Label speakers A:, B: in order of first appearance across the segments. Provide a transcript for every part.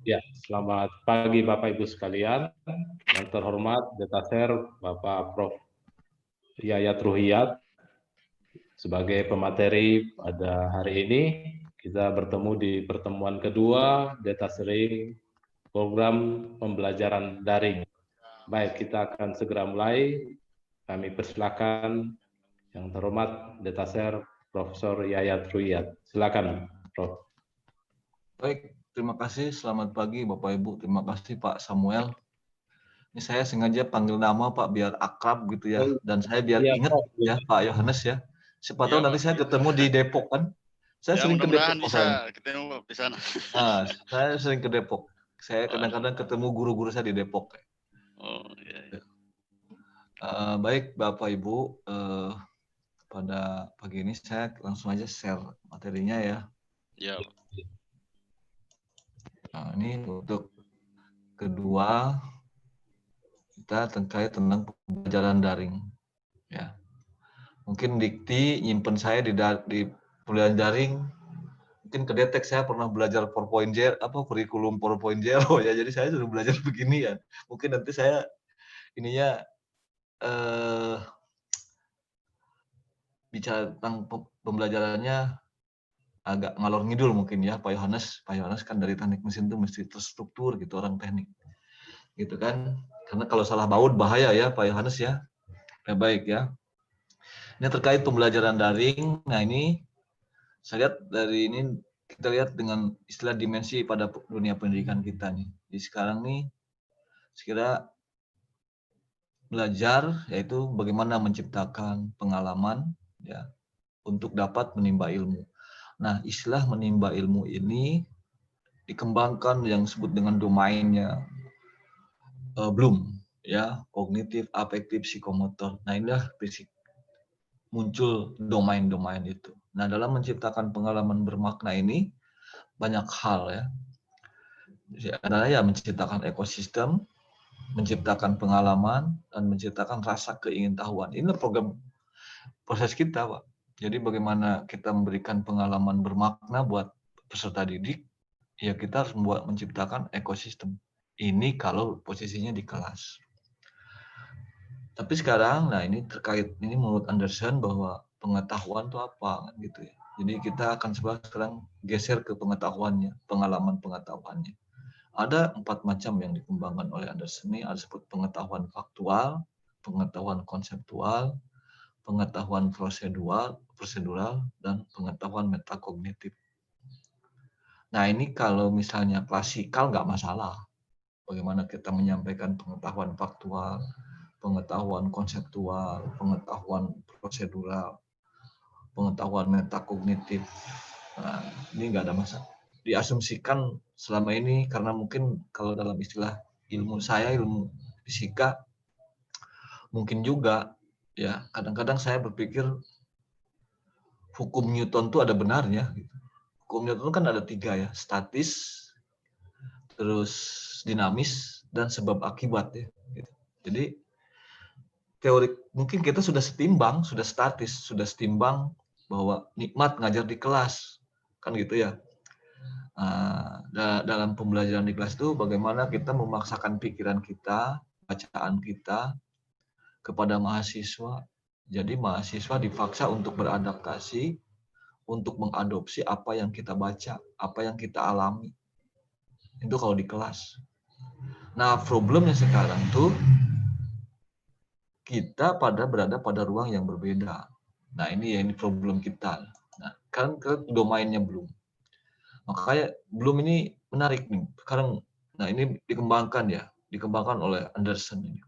A: Ya, selamat pagi Bapak Ibu sekalian. Yang terhormat Detaser Bapak Prof. Yayat Ruhiyat sebagai pemateri pada hari ini. Kita bertemu di pertemuan kedua Detasering program pembelajaran daring. Baik, kita akan segera mulai. Kami persilakan yang terhormat Detaser Profesor Yayat Ruhiyat. Silakan, Prof.
B: Baik, terima kasih. Selamat pagi Bapak Ibu. Terima kasih Pak Samuel. Ini saya sengaja panggil nama Pak biar akrab gitu ya. Dan saya biar
A: Iya,
B: ingat
A: Prof.
B: ya Pak Yohanes ya. Siapa tahu
C: Iya,
B: nanti
C: Pak.
B: saya ketemu di Depok kan. Saya
C: Ya,
B: sering ke Depok
C: mudah-mudahan
B: misalnya.
C: bisa ketemu Pak di sana.
B: Saya sering ke Depok. Saya
C: Waduh.
B: kadang-kadang ketemu guru-guru saya di Depok.
C: Oh, iya, iya.
B: Baik Bapak Ibu, pada pagi ini saya langsung aja share materinya ya.
C: Ya, Pak.
B: Nah, ini untuk kedua kita terkait tentang pembelajaran daring ya. Mungkin Dikti nyimpen saya di pembelajaran daring, mungkin kedetek saya pernah belajar 4.0 kurikulum 4.0 ya, jadi saya sudah belajar begini ya. Mungkin nanti saya ininya bicara tentang pembelajarannya agak ngalor ngidul mungkin ya Pak Yohanes. Pak Yohanes kan dari teknik mesin itu mesti terstruktur gitu, orang teknik gitu kan, karena kalau salah baut bahaya ya Pak Yohanes ya. Ya baik ya, ini terkait pembelajaran daring. Nah ini saya lihat dari ini, kita lihat dengan istilah dimensi pada dunia pendidikan kita nih. Di sekarang nih, sekira belajar yaitu bagaimana menciptakan pengalaman ya untuk dapat menimba ilmu. Nah, istilah menimba ilmu ini dikembangkan yang disebut dengan domainnya Bloom ya, kognitif, afektif, psikomotor. Nah, inilah muncul domain-domain itu. Nah, dalam menciptakan pengalaman bermakna ini banyak hal ya. Adalah ya menciptakan ekosistem, menciptakan pengalaman, dan menciptakan rasa keingintahuan. Ini program proses kita, Pak. Jadi bagaimana kita memberikan pengalaman bermakna buat peserta didik, ya kita harus menciptakan ekosistem. Ini kalau posisinya di kelas. Tapi sekarang, nah ini terkait, ini menurut Anderson bahwa pengetahuan itu apa, gitu ya. Jadi kita akan sekarang geser ke pengetahuannya, pengalaman pengetahuannya. Ada 4 macam yang dikembangkan oleh Anderson ini, ada sebut pengetahuan faktual, pengetahuan konseptual, pengetahuan prosedural, dan pengetahuan metakognitif. Nah ini kalau misalnya klasikal nggak masalah. Bagaimana kita menyampaikan pengetahuan faktual, pengetahuan konseptual, pengetahuan prosedural, pengetahuan metakognitif. Nah, ini nggak ada masalah. Diasumsikan selama ini karena mungkin kalau dalam istilah ilmu saya, ilmu fisika, mungkin juga ya kadang-kadang saya berpikir hukum Newton itu ada benarnya. Hukum Newton kan ada 3 ya, statis, terus dinamis, dan sebab akibat ya. Jadi teori mungkin kita sudah setimbang, sudah statis, sudah setimbang bahwa nikmat ngajar di kelas, kan gitu ya. Dalam pembelajaran di kelas itu bagaimana kita memaksakan pikiran kita, bacaan kita kepada mahasiswa. Jadi mahasiswa dipaksa untuk beradaptasi, untuk mengadopsi apa yang kita baca, apa yang kita alami. Itu kalau di kelas. Nah, problemnya sekarang tuh kita berada pada ruang yang berbeda. Nah, ini problem kita. Nah, kan ke domainnya belum. Makanya belum ini menarik nih. Sekarang, nah ini dikembangkan oleh Anderson ini.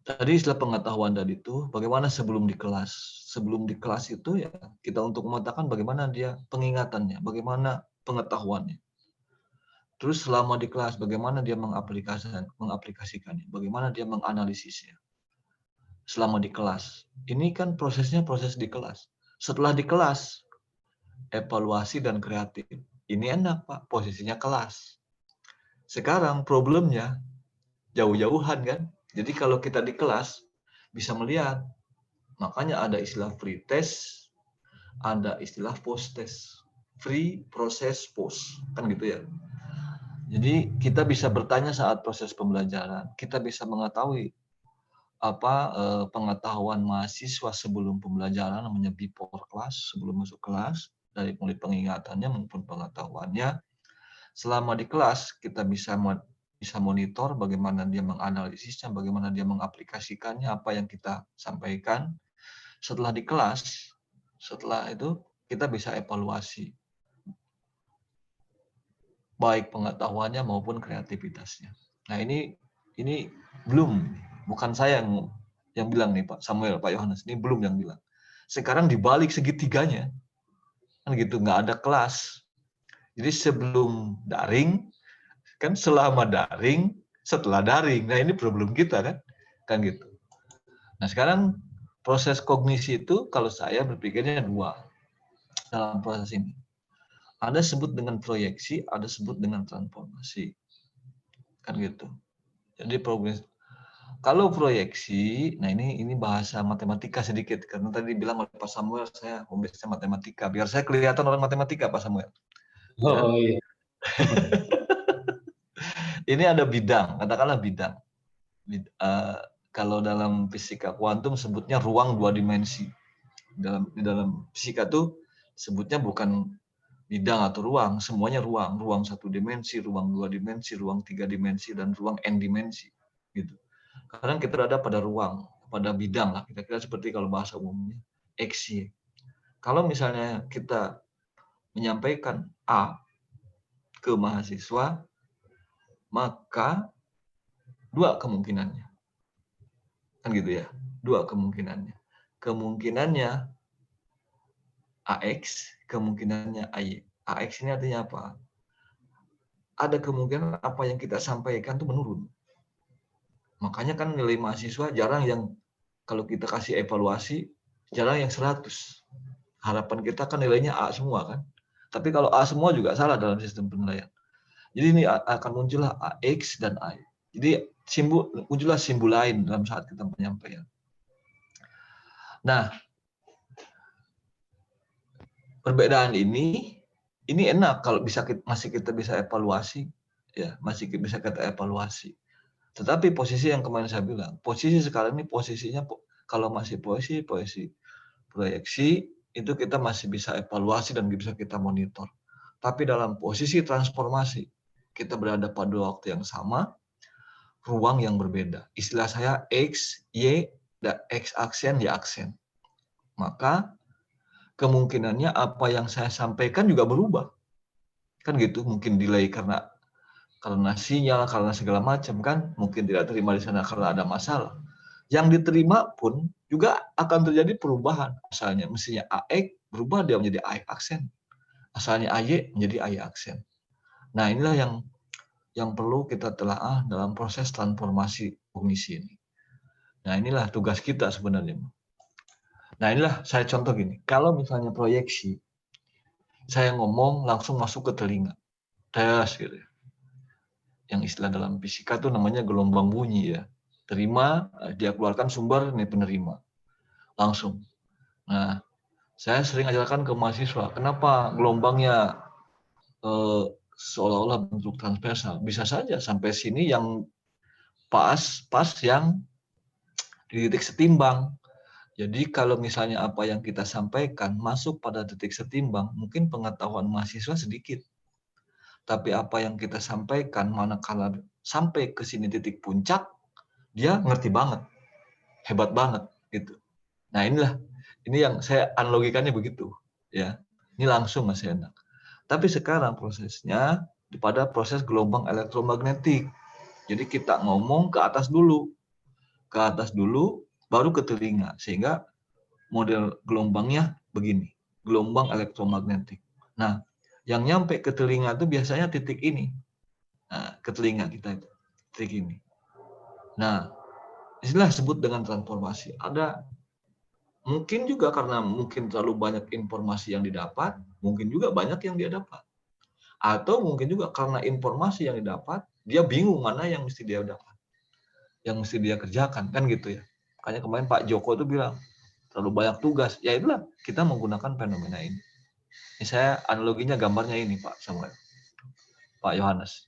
B: Tadi istilah pengetahuan tadi itu, bagaimana sebelum di kelas. Sebelum di kelas itu ya kita untuk memetakan bagaimana dia pengingatannya, bagaimana pengetahuannya. Terus selama di kelas, bagaimana dia mengaplikasikannya, bagaimana dia menganalisisnya. Selama di kelas. Ini kan prosesnya proses di kelas. Setelah di kelas, evaluasi dan kreatif. Ini enak Pak, posisinya kelas. Sekarang problemnya jauh-jauhan kan. Jadi kalau kita di kelas bisa melihat, makanya ada istilah pre-test, ada istilah post-test. pre, proses, post, kan gitu ya. Jadi kita bisa bertanya saat proses pembelajaran, kita bisa mengetahui pengetahuan mahasiswa sebelum pembelajaran, namanya before class, sebelum masuk kelas, dari mulai pengingatannya maupun pengetahuannya. Selama di kelas kita bisa monitor bagaimana dia menganalisisnya, bagaimana dia mengaplikasikannya, apa yang kita sampaikan. Setelah di kelas, setelah itu kita bisa evaluasi baik pengetahuannya maupun kreativitasnya. Nah, ini bukan saya yang bilang nih Pak Samuel, Pak Yohanes, ini belum yang bilang. Sekarang dibalik segitiganya, kan gitu, nggak ada kelas. Jadi sebelum daring, kan selama daring, setelah daring. Nah, ini problem kita kan gitu. Nah, sekarang proses kognisi itu kalau saya berpikirnya dua dalam proses ini. Ada sebut dengan proyeksi, ada sebut dengan transformasi. Kan gitu. Jadi kalau proyeksi, nah ini bahasa matematika sedikit karena tadi bilang oleh Pak Samuel saya home-base-nya matematika. Biar saya kelihatan orang matematika, Pak Samuel. Ya.
A: Oh iya.
B: Ini ada bidang, katakanlah bidang. Kalau dalam fisika kuantum sebutnya ruang dua dimensi. Di dalam fisika tuh sebutnya bukan bidang atau ruang, semuanya ruang. Ruang satu dimensi, ruang dua dimensi, ruang tiga dimensi, dan ruang n dimensi. Gitu. Sekarang kita berada pada ruang, pada bidang lah, kira-kira seperti kalau bahasa umumnya, X, Y. Kalau misalnya kita menyampaikan A ke mahasiswa, maka dua kemungkinannya. Kan gitu ya, dua kemungkinannya. Kemungkinannya AX, kemungkinannya AY. AX ini artinya apa? Ada kemungkinan apa yang kita sampaikan itu menurun. Makanya kan nilai mahasiswa jarang yang, kalau kita kasih evaluasi, jarang yang 100. Harapan kita kan nilainya A semua kan. Tapi kalau A semua juga salah dalam sistem penilaian. Jadi ini akan muncullah AX dan AY. Jadi muncullah simbol lain dalam saat kita penyampaian. Nah, perbedaan ini enak kalau masih kita bisa evaluasi, ya masih bisa kita evaluasi. Tetapi posisi yang kemarin saya bilang, posisi sekarang ini posisinya kalau masih proyeksi itu kita masih bisa evaluasi dan bisa kita monitor. Tapi dalam posisi transformasi kita berada pada waktu yang sama, ruang yang berbeda. Istilah saya X, Y, dan X aksen, Y aksen. Maka kemungkinannya apa yang saya sampaikan juga berubah. Kan gitu, mungkin delay karena sinyal, karena segala macam kan, mungkin tidak terima di sana karena ada masalah. Yang diterima pun juga akan terjadi perubahan. Asalnya mestinya AX berubah dia menjadi AX aksen. Asalnya AY menjadi AY aksen. Nah, inilah yang perlu kita telaah dalam proses transformasi kognisi ini. Nah, inilah tugas kita sebenarnya. Nah, inilah saya contoh gini. Kalau misalnya proyeksi, saya ngomong langsung masuk ke telinga. Tes gitu ya. Yang istilah dalam fisika itu namanya gelombang bunyi ya. Terima, dia keluarkan sumber, ini penerima. Langsung. Nah, saya sering ajarkan ke mahasiswa, kenapa gelombangnya seolah-olah bentuk transversal? Bisa saja sampai sini yang pas yang di titik setimbang. Jadi kalau misalnya apa yang kita sampaikan masuk pada titik setimbang, mungkin pengetahuan mahasiswa sedikit. Tapi apa yang kita sampaikan manakala sampai ke sini titik puncak, dia ngerti banget. Hebat banget gitu. Nah, ini yang saya analogikannya begitu, ya. Ini langsung masih enak. Tapi sekarang prosesnya pada proses gelombang elektromagnetik. Jadi kita ngomong ke atas dulu. Ke atas dulu baru ke telinga, sehingga model gelombangnya begini, gelombang elektromagnetik. Nah, yang nyampe ke telinga itu biasanya titik ini. Nah, ke telinga kita itu, titik ini. Nah, istilah sebut dengan transformasi. Ada mungkin juga karena mungkin terlalu banyak informasi yang didapat, mungkin juga banyak yang dia dapat. Atau mungkin juga karena informasi yang didapat, dia bingung mana yang mesti dia dapat, yang mesti dia kerjakan, kan gitu ya. Makanya kemarin Pak Joko itu bilang, terlalu banyak tugas. Ya itulah, kita menggunakan fenomena ini. Ini saya analoginya gambarnya ini Pak Samuel, Pak Yohanes.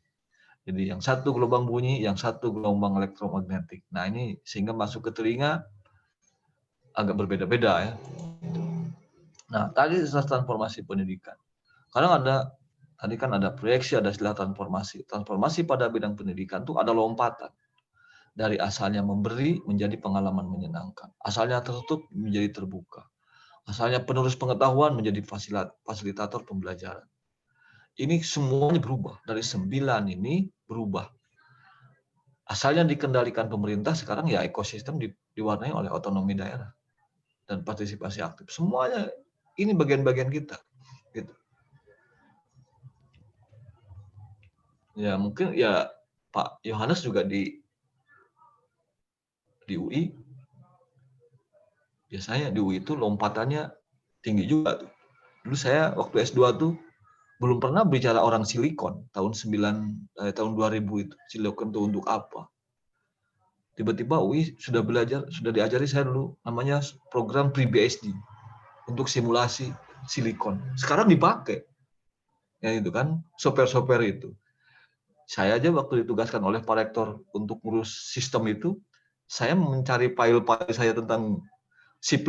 B: Jadi yang satu gelombang bunyi, yang satu gelombang elektromagnetik. Nah ini sehingga masuk ke telinga agak berbeda-beda ya. Nah tadi transformasi pendidikan. Kadang tadi kan ada proyeksi, ada istilah transformasi. Transformasi pada bidang pendidikan itu ada lompatan. Dari asalnya memberi menjadi pengalaman menyenangkan. Asalnya tertutup menjadi terbuka. Asalnya penerus pengetahuan menjadi fasilitator pembelajaran. Ini semuanya berubah. Dari 9 ini berubah. Asalnya dikendalikan pemerintah, sekarang ya ekosistem diwarnai oleh otonomi daerah dan partisipasi aktif. Semuanya ini bagian-bagian kita. Gitu. Ya mungkin ya Pak Yohanes juga di UI. Biasanya di UI itu lompatannya tinggi juga tuh. Dulu saya waktu S2 tuh belum pernah bicara orang silikon tahun 2000 itu. Silikon itu untuk apa? Tiba-tiba UI sudah diajari saya dulu namanya program pre-BSD untuk simulasi silikon. Sekarang dipakai. Ya itu kan software-software itu. Saya aja waktu ditugaskan oleh Pak Rektor untuk ngurus sistem itu, saya mencari file-file saya tentang C++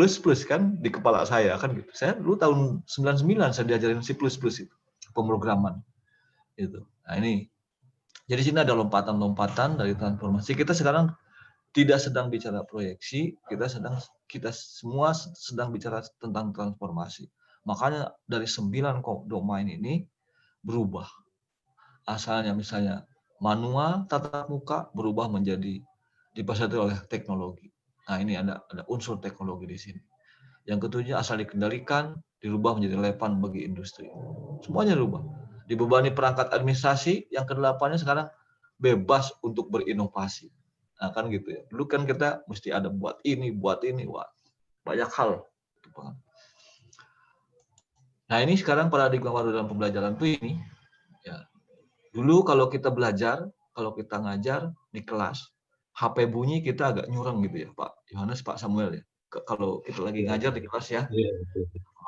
B: kan di kepala saya kan gitu. Saya dulu tahun 99 saya diajarin C++ itu, pemrograman itu. Nah ini jadi sini ada lompatan-lompatan dari transformasi. Kita sekarang tidak sedang bicara proyeksi, kita semua sedang bicara tentang transformasi. Makanya dari 9 domain ini berubah. Asalnya misalnya manual tatap muka berubah menjadi difasilitasi oleh teknologi. Nah ini ada unsur teknologi di sini. Yang ketujuh asal dikendalikan dirubah menjadi relevan bagi industri. Semuanya dirubah. Dibebani perangkat administrasi, yang kedelapannya sekarang bebas untuk berinovasi. Nah kan gitu ya. Dulu kan kita mesti ada buat ini, wah banyak hal. Nah ini sekarang paradigma baru dalam pembelajaran tuh ini. Ya. Dulu kalau kita belajar, kalau kita ngajar di kelas, HP bunyi kita agak nyurang gitu ya Pak Yohanes, Pak Samuel ya. Kalau kita lagi ngajar di kelas ya,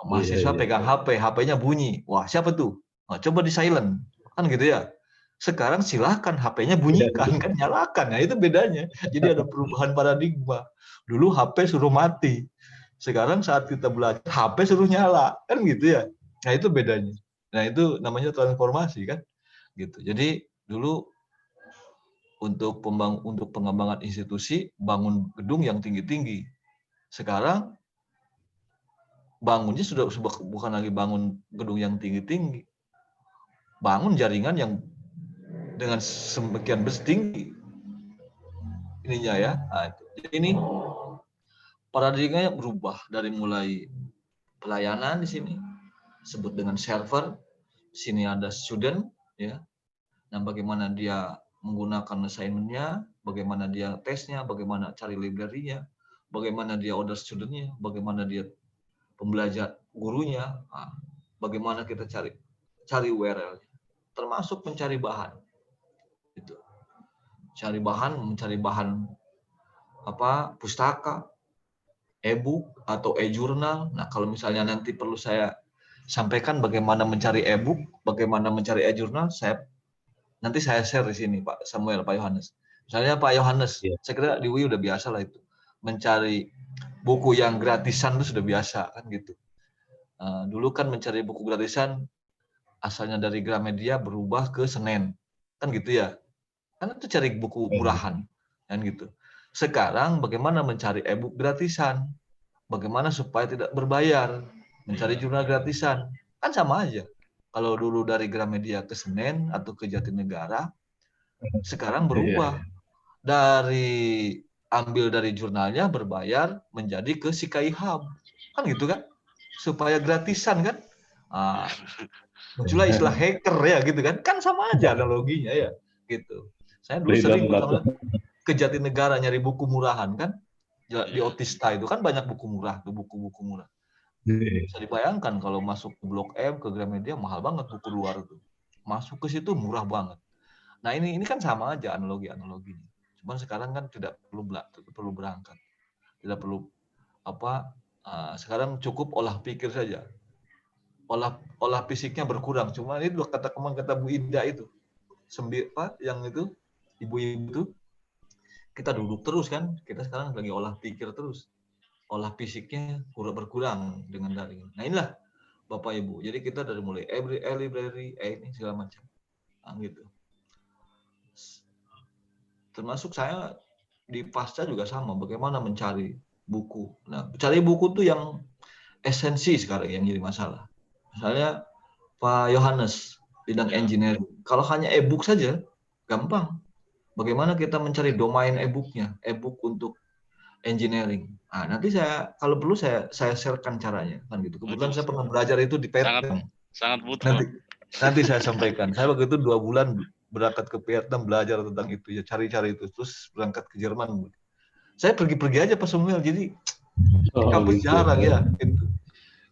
B: mahasiswa pegang HP, HP-nya bunyi. Wah siapa tuh? Nah, coba di silent, kan gitu ya. Sekarang silahkan HP-nya bunyikan, kan nyalakan. Nah itu bedanya. Jadi ada perubahan paradigma. Dulu HP suruh mati. Sekarang saat kita belajar, HP suruh nyala. Kan gitu ya. Nah itu bedanya. Nah itu namanya transformasi kan. Gitu. Jadi dulu untuk pengembangan institusi, bangun gedung yang tinggi-tinggi. Sekarang bangunnya sudah bukan lagi bangun gedung yang tinggi-tinggi. Bangun jaringan yang dengan semakin tinggi ininya ya. Nah, jadi ini paradigmanya berubah dari mulai pelayanan di sini sebut dengan server, sini ada student ya. Nah, bagaimana dia menggunakan assignment-nya, bagaimana dia tesnya, bagaimana cari library-nya, bagaimana dia order student-nya, bagaimana dia pembelajar gurunya, nah, bagaimana kita cari URL-nya, termasuk mencari bahan. Gitu. Mencari bahan apa pustaka, e-book atau e-jurnal. Nah, kalau misalnya nanti perlu saya sampaikan bagaimana mencari e-book, bagaimana mencari e-jurnal, nanti saya share di sini Pak Samuel, Pak Yohanes. Misalnya Pak Yohanes, saya kira di UI udah biasa lah itu. Mencari buku yang gratisan itu sudah biasa kan gitu. Dulu kan mencari buku gratisan asalnya dari Gramedia berubah ke Senen. Kan gitu ya. Kan itu cari buku murahan kan gitu. Sekarang bagaimana mencari e-book gratisan? Bagaimana supaya tidak berbayar? Mencari jurnal gratisan. Kan sama aja. Kalau dulu dari Gramedia ke Senen atau ke Jatinegara, sekarang berubah. Ambil dari jurnalnya berbayar menjadi ke Sikai Hub. Kan gitu kan? Supaya gratisan kan? Muncullah istilah hacker ya gitu kan. Kan sama aja analoginya ya. Gitu. Saya dulu sering ke Jatinegara nyari buku murahan kan. Di Otista itu kan banyak buku murah, tuh buku-buku murah. Bisa dibayangkan kalau masuk ke Blok M, ke Gramedia mahal banget buku luar itu. Masuk ke situ murah banget. Nah ini kan sama aja analoginya. Cuman sekarang kan tidak perlu berangkat, tidak perlu sekarang cukup olah pikir saja. olah fisiknya berkurang. Cuma ini kata Bu Ida itu, yang itu ibu-ibu itu, kita duduk terus kan, kita sekarang lagi olah pikir terus, olah fisiknya berkurang dengan daring. Nah inilah Bapak Ibu, jadi kita dari mulai library, ini segala macam, gitu. Termasuk saya di pasca juga sama, bagaimana mencari buku. Nah, cari buku tuh yang esensi sekarang yang jadi masalah. Misalnya Pak Yohanes, bidang engineering. Kalau hanya e-book saja, gampang. Bagaimana kita mencari domain e-booknya, e-book untuk engineering. Nah, nanti kalau perlu saya sharekan caranya, kan gitu. Kebetulan saya pernah belajar itu di Vietnam.
C: Sangat butuh.
B: Nanti saya sampaikan. Saya waktu itu 2 bulan berangkat ke Vietnam belajar tentang itu, ya cari-cari itu, terus berangkat ke Jerman. Saya pergi-pergi aja Pak Samuel, jadi kampus jarang ya,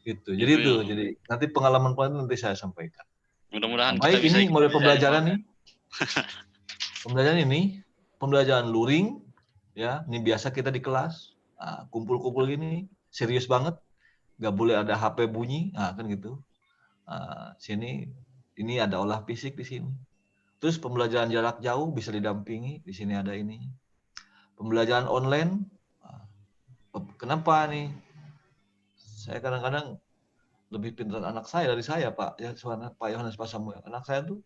B: gitu. Jadi jadi nanti pengalaman nanti saya sampaikan.
C: Mudah-mudahan
B: baik,
C: kita bisa
B: ini mulai pembelajaran nih. Pembelajaran luring, ya. Ini biasa kita di kelas, kumpul-kumpul gini, serius banget, nggak boleh ada HP bunyi, kan gitu. Sini, ini ada olah fisik di sini. Terus pembelajaran jarak jauh bisa didampingi, di sini ada ini. Pembelajaran online, kenapa nih? Saya kadang-kadang lebih pintar anak saya dari saya, Pak. Ya, Pak Yohanes, Pak Samuel. Anak saya tuh,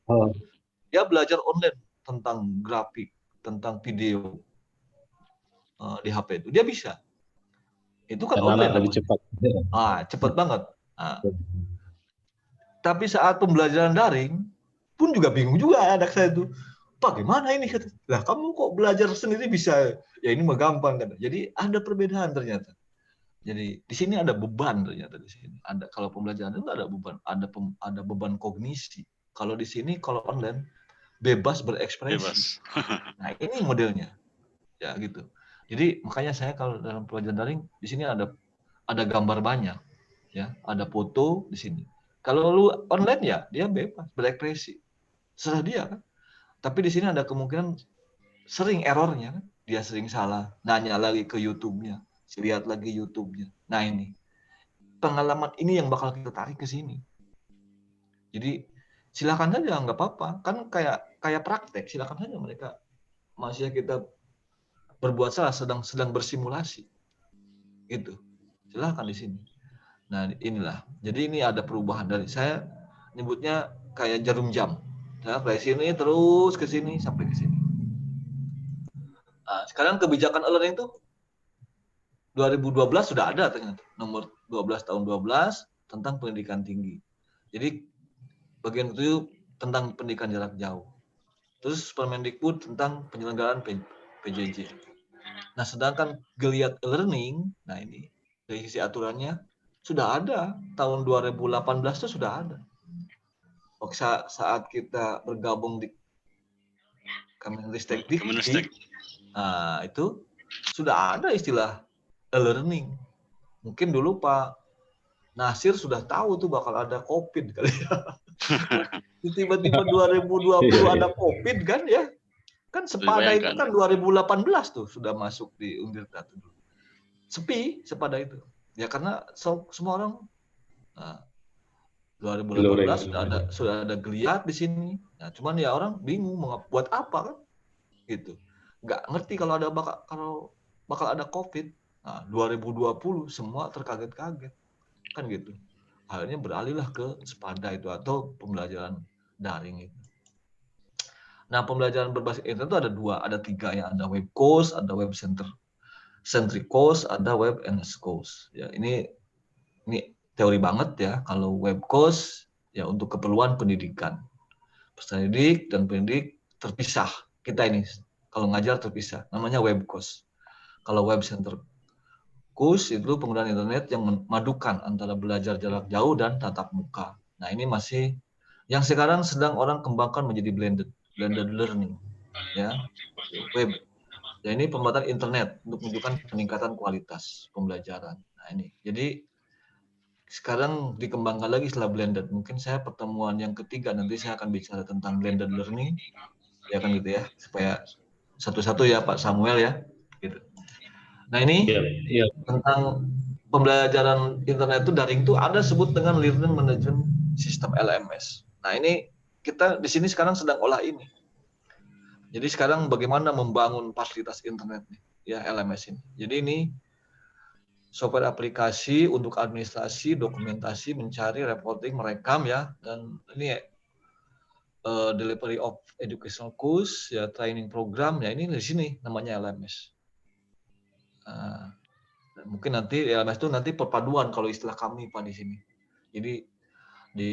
B: dia belajar online tentang grafik, tentang video di HP itu. Dia bisa. Itu kan online.
A: Lebih cepat.
B: Cepat banget. Tapi saat pembelajaran daring, pun juga bingung juga anak saya tuh. Pak, gimana ini? Lah, kamu kok belajar sendiri bisa? Ya ini mah gampang kan. Jadi ada perbedaan ternyata. Jadi di sini ada beban ternyata di sini. Kalau pembelajaran itu ada beban, ada beban kognisi. Kalau di sini kalau online bebas berekspresi. Nah, ini modelnya. Ya gitu. Jadi makanya saya kalau dalam pelajaran daring di sini ada gambar banyak, ya, ada foto di sini. Kalau lu online ya dia bebas berekspresi. Serah dia kan. Tapi di sini ada kemungkinan sering errornya kan. Dia sering salah, nanya lagi ke YouTube-nya. Lihat lagi YouTube-nya. Nah ini pengalaman ini yang bakal kita tarik ke sini. Jadi silakan saja, nggak apa-apa. Kan kayak praktek, silakan saja mereka masih kita berbuat salah, sedang bersimulasi. Gitu. Silakan di sini. Nah inilah. Jadi ini ada perubahan dari saya nyebutnya kayak jarum jam. Saya dari sini terus ke sini sampai ke sini. Nah, sekarang kebijakan e-learning itu 2012 sudah ada ternyata, nomor 12 tahun 12 tentang pendidikan tinggi. Jadi bagian itu tentang pendidikan jarak jauh. Terus Permendikbud tentang penyelenggaraan PJJ. Nah, sedangkan geliat e-learning, nah ini dari sisi aturannya sudah ada tahun 2018 itu sudah ada. Saat kita bergabung di Kemenristek, nah itu sudah ada istilah e-learning. Mungkin dulu Pak Nasir sudah tahu tuh bakal ada COVID kali ya. Tiba-tiba 2020 ada COVID kan ya. Kan Sepada itu kan 2018 tuh sudah masuk di Undirta tuh. Sepi Sepada itu. Ya karena semua orang 2018 sudah ada geliat di sini. Nah, cuman ya orang bingung mau buat apa kan? Gitu. Nggak ngerti kalau bakal ada COVID. Nah, 2020 semua terkaget-kaget. Kan gitu. Akhirnya beralihlah ke Sepada itu atau pembelajaran daring itu. Nah, pembelajaran berbasis internet itu ada 2, ada 3 ya, ada web course, ada web centric course, ada web and course. Ya, ini teori banget ya. Kalau web course ya untuk keperluan pendidikan. Peserta didik dan pendidik terpisah. Kita ini kalau ngajar terpisah, namanya web course. Kalau web center course itu penggunaan internet yang memadukan antara belajar jarak jauh dan tatap muka. Nah, ini masih yang sekarang sedang orang kembangkan menjadi blended learning, ya, web. Ya, ini pembuatan internet untuk menunjukkan peningkatan kualitas pembelajaran. Nah, ini. Jadi sekarang dikembangkan lagi setelah blended. Mungkin saya pertemuan yang ketiga nanti saya akan bicara tentang blended learning, ya kan gitu ya, supaya satu-satu ya Pak Samuel ya, gitu. Nah ini tentang pembelajaran internet itu daring itu ada sebut dengan Learning Management System LMS. Nah ini kita di sini sekarang sedang olah ini. Jadi sekarang bagaimana membangun fasilitas internet ya LMS ini. Jadi ini software aplikasi untuk administrasi, dokumentasi, mencari, reporting, merekam ya, dan ini delivery of educational course ya, training program ya, ini di sini namanya LMS. Mungkin nanti LMS itu nanti perpaduan kalau istilah kami Pak di sini. Jadi di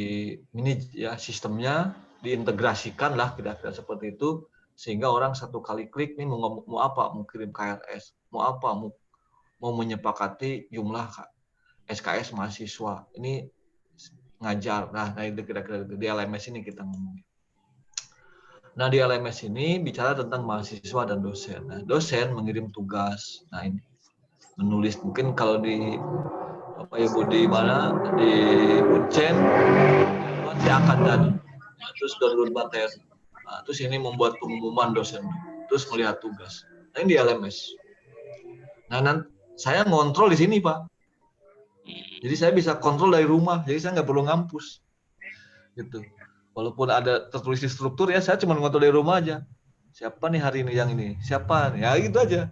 B: ini ya sistemnya diintegrasikan lah kira-kira seperti itu, sehingga orang satu kali klik nih mau apa, mau kirim KRS, mau apa, mau menyepakati jumlah SKS mahasiswa ini ngajar. Nah itu kira-kira di LMS ini kita ngomong. Nah di LMS ini bicara tentang mahasiswa dan dosen. Nah dosen mengirim tugas. Nah ini menulis, mungkin kalau di Bapak Ibu di mana di Uncen masih akan jadi. Nah, terus download materi. Nah, terus ini membuat pengumuman dosen. Terus melihat tugas. Nah ini di LMS. Nah nanti saya ngontrol di sini Pak. Jadi saya bisa kontrol dari rumah. Jadi saya nggak perlu ngampus. Gitu. Walaupun ada tertulis di struktur ya, saya cuma ngontrol dari rumah aja. Siapa nih hari ini yang ini? Siapa? Ya gitu aja.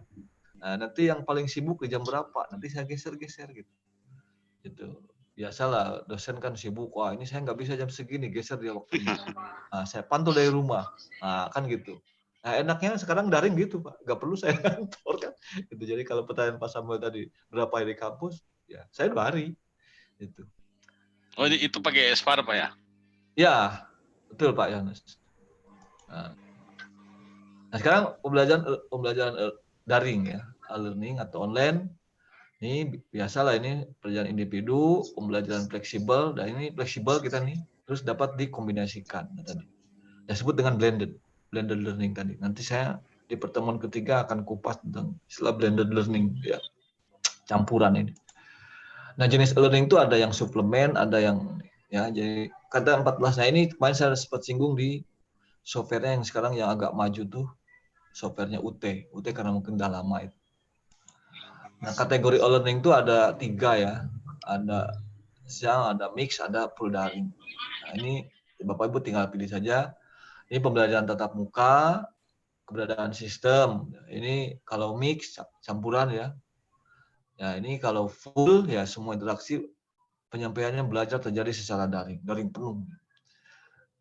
B: Nah nanti yang paling sibuk di jam berapa? Nanti saya geser-geser gitu. Gitu. Biasalah dosen kan sibuk. Wah ini saya nggak bisa jam segini, geser dia waktunya. Nah, saya pantau dari rumah. Nah kan gitu. Nah enaknya sekarang daring gitu Pak. Nggak perlu saya kantor kan. Gitu. Jadi kalau pertanyaan Pak Samuel tadi berapa hari di kampus? Ya saya 2 hari. Gitu.
C: Oh itu pakai SPAR Pak ya?
B: Ya betul Pak Yohanes. Nah sekarang pembelajaran daring ya, learning atau online. Ini biasalah ini pembelajaran individu, pembelajaran fleksibel, dan ini fleksibel kita nih terus dapat dikombinasikan tadi. Disebut dengan blended learning tadi. Nanti saya di pertemuan ketiga akan kupas tentang istilah blended learning ya, campuran ini. Nah jenis learning itu ada yang suplemen, ada yang ya jadi kata 14. Nah ini kemarin saya sempat singgung di softwarenya yang sekarang yang agak maju tuh softwarenya UT karena mungkin udah lama itu. Nah, kategori e-learning itu ada 3 ya. Ada siang, ada mix, ada full daring. Nah, ini Bapak Ibu tinggal pilih saja. Ini pembelajaran tatap muka, keberadaan sistem. Ini kalau mix, campuran ya. Ya, ini kalau full ya semua interaksi penyampaiannya belajar terjadi secara daring penuh.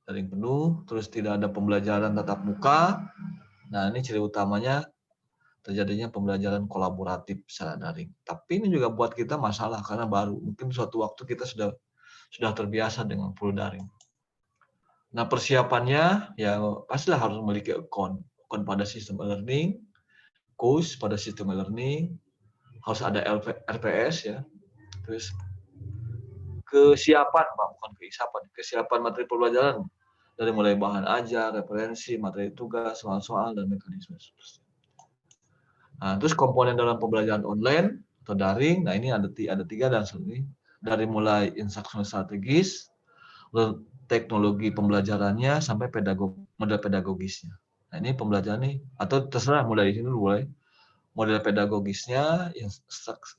B: Daring penuh, terus tidak ada pembelajaran tatap muka. Nah, ini ciri utamanya terjadinya pembelajaran kolaboratif secara daring. Tapi ini juga buat kita masalah karena baru. Mungkin suatu waktu kita sudah terbiasa dengan full daring. Nah persiapannya ya pastilah harus memiliki account pada sistem e-learning, course pada sistem e-learning, harus ada RPS ya. Terus kesiapan, bukan kesiapan materi pembelajaran dari mulai bahan ajar, referensi, materi tugas, soal-soal dan mekanisme. Nah, terus komponen dalam pembelajaran online atau daring, nah ini ada 3 dan ini dari mulai instruksi strategis, teknologi pembelajarannya sampai model pedagogisnya. Nah ini pembelajaran nih atau terserah mulai di sini mulai model pedagogisnya,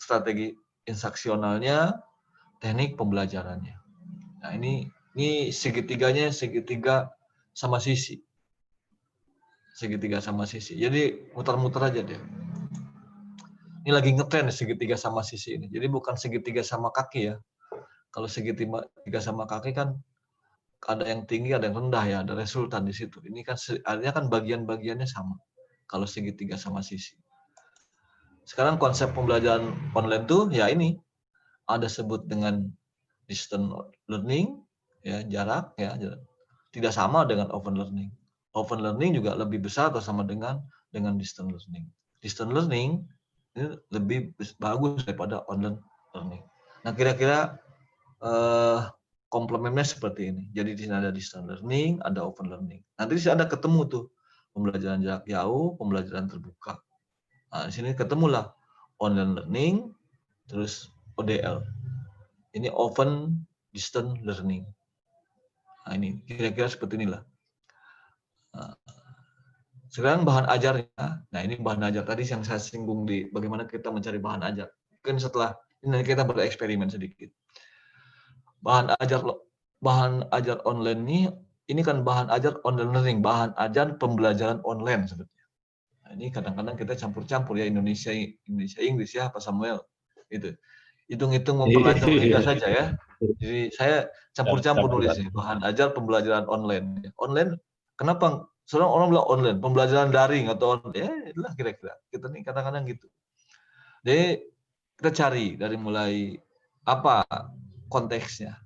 B: strategi instruksionalnya, teknik pembelajarannya. Nah ini segitiganya segitiga sama sisi. Segitiga sama sisi. Jadi muter-muter aja deh. Ini lagi ngetren segitiga sama sisi ini. Jadi bukan segitiga sama kaki ya. Kalau segitiga sama kaki kan ada yang tinggi, ada yang rendah ya, ada resultan di situ. Ini kan artinya kan bagian-bagiannya sama. Kalau segitiga sama sisi. Sekarang konsep pembelajaran online tuh ya ini ada sebut dengan distance learning ya, jarak ya, tidak sama dengan open learning. Open learning juga lebih besar atau sama dengan distance learning. Distance learning ini lebih bagus daripada online learning. Nah, kira-kira komplemennya seperti ini. Jadi di sini ada distance learning, ada open learning. Nanti di sini ada ketemu tuh pembelajaran jarak jauh, pembelajaran terbuka. Nah, di sini ketemulah online learning, terus ODL. Ini open distance learning. Nah, ini kira-kira seperti inilah. Nah, sekarang bahan ajarnya. Nah, ini bahan ajar tadi yang saya singgung di bagaimana kita mencari bahan ajar. Mungkin setelah Ini kita bereksperimen sedikit. Bahan ajar online ini kan bahan ajar online learning, bahan ajar pembelajaran online sebetulnya. Nah, ini kadang-kadang kita campur-campur ya Indonesia Inggris ya Pak Samuel. Itu. Hitung-hitung memperlancar lidah saja ya. Jadi saya campur-campur nulisnya, bahan ajar pembelajaran online. Online, kenapa? Soalnya orang bilang online, pembelajaran daring atau ya itulah kira-kira. Kita nih kadang-kadang gitu. Jadi kita cari dari mulai apa konteksnya,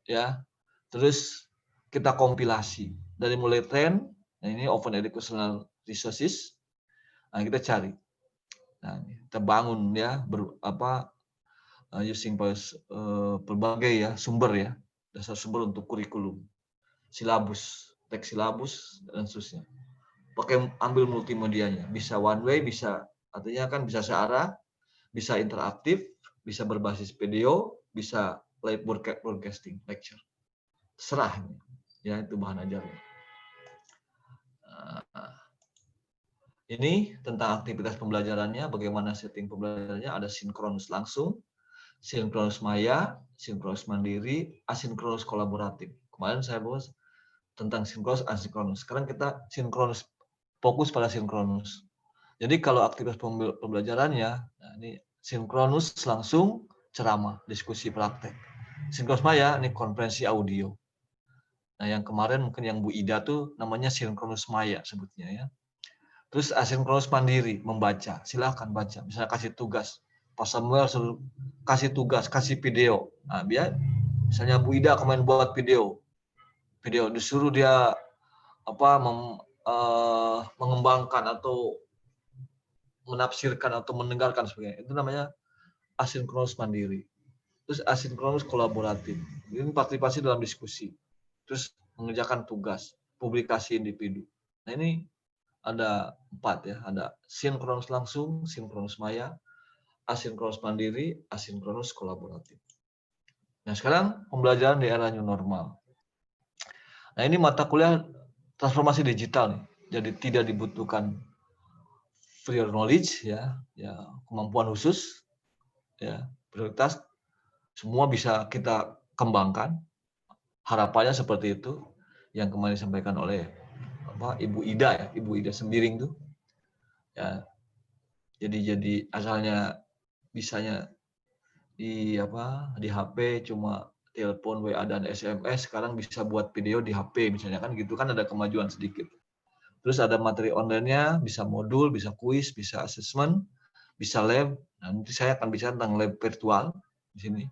B: ya. Terus kita kompilasi dari mulai tren. Nah ini Open Educational Resources. Nah kita cari. Nah kita bangun ya using berbagai ya sumber ya, dasar sumber untuk kurikulum, silabus, teks silabus dan seterusnya. Pakai ambil multimedianya, bisa one way, bisa artinya kan bisa searah, bisa interaktif, bisa berbasis video, bisa live broadcasting lecture. Serah ya itu bahan ajarnya. Ini tentang aktivitas pembelajarannya, bagaimana setting pembelajarannya, ada sinkronus langsung, sinkronus maya, sinkronus mandiri, asinkronus kolaboratif. Kemarin saya bahas tentang sinkronus, asinkronus. Sekarang kita sinkronus, fokus pada sinkronus. Jadi kalau aktivitas pembelajarannya, nah ini sinkronus langsung, ceramah, diskusi praktek. Sinkronus maya, ini konferensi audio. Nah yang kemarin mungkin yang Bu Ida tuh namanya sinkronus maya sebutnya ya. Terus asinkronus mandiri, membaca. Silahkan baca, misalnya kasih tugas. Pak Samuel suruh kasih tugas, kasih video. Nah, biar misalnya Bu Ida kemarin buat video disuruh dia mengembangkan atau menafsirkan atau mendengarkan sebagainya. Itu namanya asinkronus mandiri. Terus asinkronus kolaboratif. Ini partisipasi dalam diskusi. Terus mengerjakan tugas, publikasi individu. Nah ini ada 4 ya, ada sinkronus langsung, sinkronus maya, asinkronus mandiri, asinkronus kolaboratif. Nah sekarang pembelajaran di era new normal. Nah ini mata kuliah transformasi digital nih, jadi tidak dibutuhkan prior knowledge ya kemampuan khusus ya, prioritas semua bisa kita kembangkan. Harapannya seperti itu yang kemarin disampaikan oleh Ibu Ida ya, Ibu Ida Sembiring tuh ya. Jadi asalnya bisanya di HP cuma telepon, WA dan SMS, sekarang bisa buat video di HP misalnya kan gitu kan, ada kemajuan sedikit. Terus ada materi online-nya, bisa modul, bisa kuis, bisa assessment, bisa lab. Nanti saya akan bicara tentang lab virtual di sini.